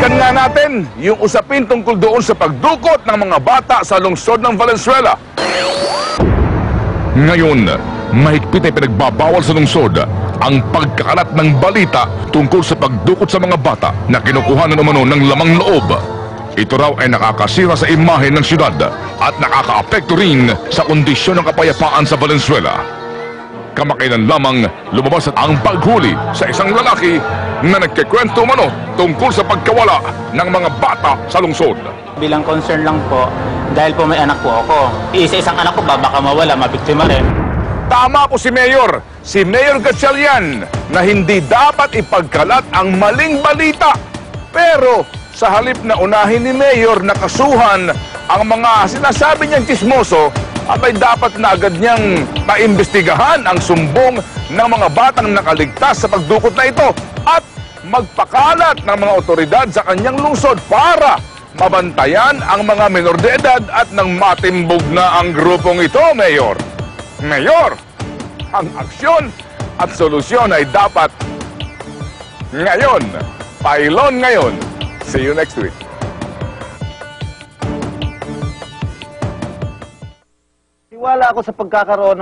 Balikan nga natin yung usapin tungkol doon sa pagdukot ng mga bata sa lungsod ng Valenzuela. Ngayon, mahigpit ay pinagbabawal sa lungsod ang pagkakalat ng balita tungkol sa pagdukot sa mga bata na kinukuha ng umano ng lamang loob. Ito raw ay nakakasira sa imahe ng syudad at nakakaapekto rin sa kondisyon ng kapayapaan sa Valenzuela. Kamakailan lamang lumabas ang paghuli sa isang lalaki na nagkikwento umano tungkol sa pagkawala ng mga bata sa lungsod. Bilang concern lang po, dahil po may anak po ako. Isa-isang anak ko ba, baka mawala, mabiktima rin. Tama po si Mayor Gatchalian, na hindi dapat ipagkalat ang maling balita. Pero sa halip na unahin ni Mayor na kasuhan ang mga sinasabi niyang tsismoso, abay dapat na agad niyang maimbestigahan ang sumbong ng mga batang nakaligtas sa pagdukot na ito at magpakalat ng mga otoridad sa kanyang lungsod para mabantayan ang mga menor de edad at nang matimbog na ang grupong ito, Mayor. Mayor, ang aksyon at solusyon ay dapat ngayon. Pailon ngayon. See you next week. Tiwala ako sa pagkakaroon